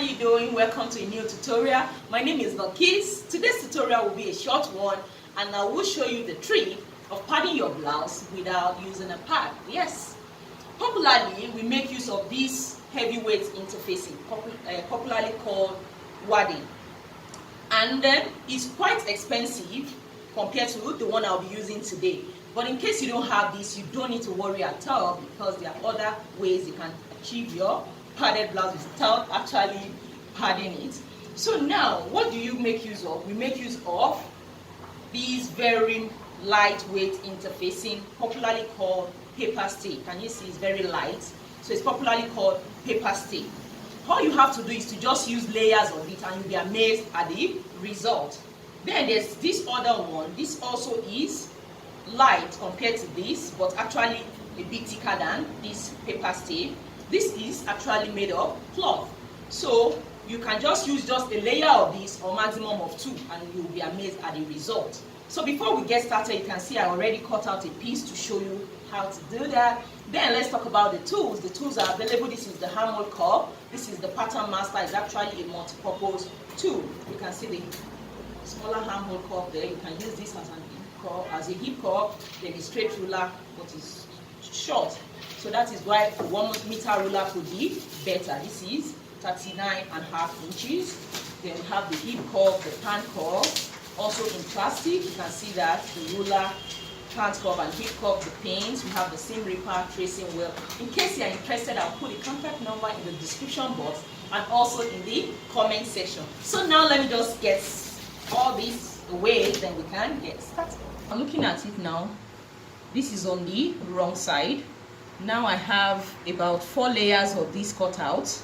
you doing? Welcome to a new tutorial. My name is Bilikis. Today's tutorial will be a short one, and I will show you the trick of padding your blouse without using a pad. Yes, popularly we make use of this heavyweight interfacing, popularly called wadding, and then it's quite expensive compared to the one I'll be using today. But in case you don't have this, you don't need to worry at all, because there are other ways you can achieve your padded blouse without actually padding it. So now, what do you make use of? We make use of these very lightweight interfacing, popularly called paper stay. Can you see it's very light? So it's popularly called paper stay. All you have to do is to just use layers of it, and you'll be amazed at the result. Then there's this other one. This also is light compared to this, but actually a bit thicker than this paper stay. This is actually made of cloth, so you can just use just a layer of this or maximum of 2, and you'll be amazed at the result. So before we get started, you can see I already cut out a piece to show you how to do that. Then let's talk about the tools. The tools are available. This is the handle curve. This is the pattern master. It's actually a multi-purpose tool. You can see the smaller handle curve there. You can use this as a hip curve, then a straight ruler, but it's short. So that is why a 1 meter ruler could be better. This is 39.5 inches. Then we have the hip curve, the pan curve, also in plastic. You can see that the ruler, pan curve, and hip curve, the pins. We have the seam ripper, tracing wheel. In case you are interested, I'll put a contact number in the description box and also in the comment section. So now let me just get all this away, then we can get started. I'm looking at it now. This is on the wrong side. Now I have about 4 layers of this cut out,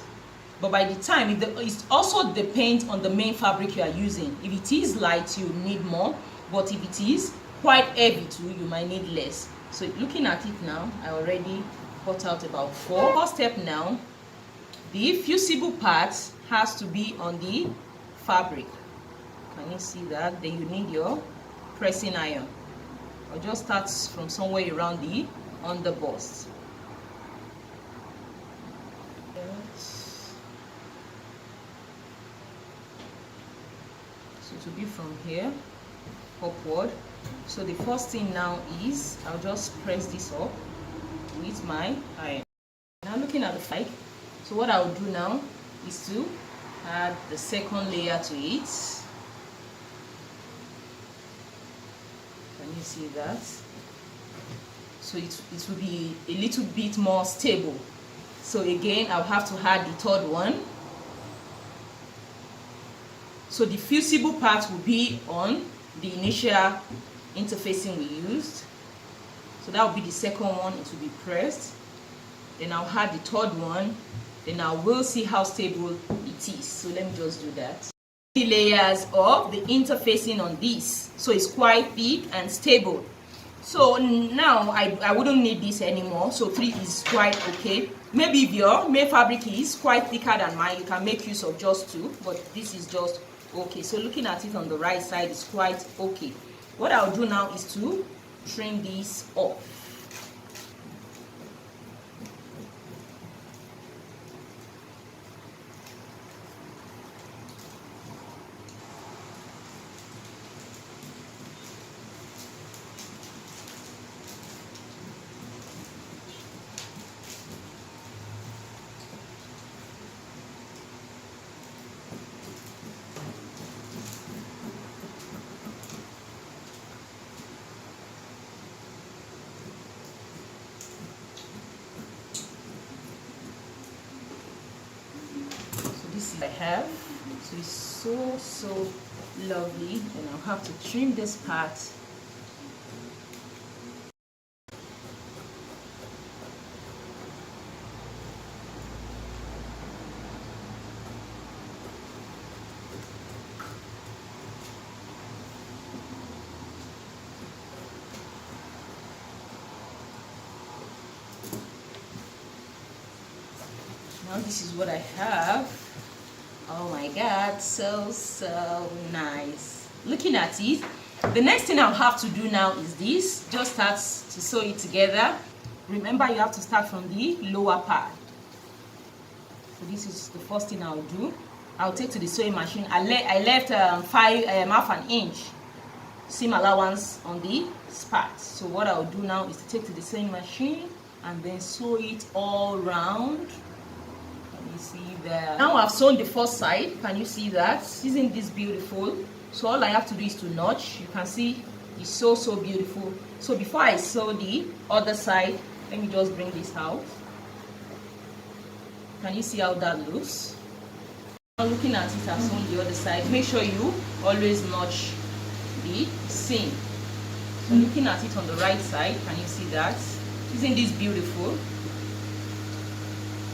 but by the time it also depends on the main fabric you are using. If it is light, you need more, but if it is quite heavy too, you might need less. So looking at it now, I already cut out about 4. First step now, the fusible part has to be on the fabric. Can you see that? Then you need your pressing iron. I'll just start from somewhere around the underbust. So to be from here upward. So the first thing now is I'll just press this up with my iron. Now looking at the side, so what I'll do now is to add the second layer to it. Can you see that? So it will be a little bit more stable. So again, I'll have to add the third one. So the fusible part will be on the initial interfacing we used. So that will be the second one. It will be pressed. Then I'll add the third one. Then I will see how stable it is. So let me just do that. The layers of the interfacing on this, so it's quite thick and stable. So now I wouldn't need this anymore. So 3 is quite okay. Maybe if your main fabric is quite thicker than mine, you can make use of just 2, but this is just okay. So looking at it on the right side, is quite okay. What I'll do now is to trim this off. I have, so it's so lovely, and I'll have to trim this part. Now this is what I have. Oh my god, so nice. Looking at it, the next thing I'll have to do now is this. Just start to sew it together. Remember, you have to start from the lower part. So this is the first thing I'll do. I'll take to the sewing machine. I left half an inch seam allowance on the spot. So what I'll do now is to take to the sewing machine and then sew it all round. Can you see that? Now I've sewn the first side. Can you see that? Isn't this beautiful? So all I have to do is to notch. You can see it's so beautiful. So before I sew the other side, let me just bring this out. Can you see how that looks? Now looking at it, I've sewn the other side. Make sure you always notch the seam. So looking at it on the right side, can you see that? Isn't this beautiful?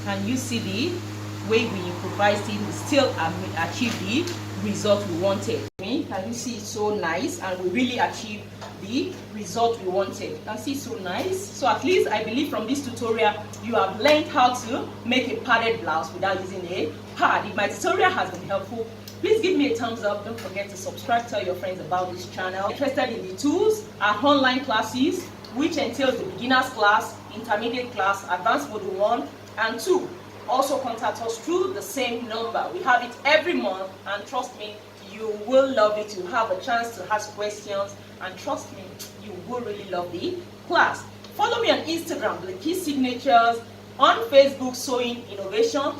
Can you see the way we improvised it? We still achieve the result we wanted. Can you see it's so nice, and we really achieved the result we wanted. You can see it's so nice. So at least I believe from this tutorial you have learned how to make a padded blouse without using a pad. If my tutorial has been helpful, please give me a thumbs up. Don't forget to subscribe, tell your friends about this channel. Interested in the tools, our online classes, which entails the beginners class, intermediate class, advanced module 1 and 2. Also contact us through the same number. We have it every month, and trust me, you will love it. You have a chance to ask questions, and trust me, you will really love the class. Follow me on Instagram, Bilikis Signatures, on Facebook, Sewing Innovation.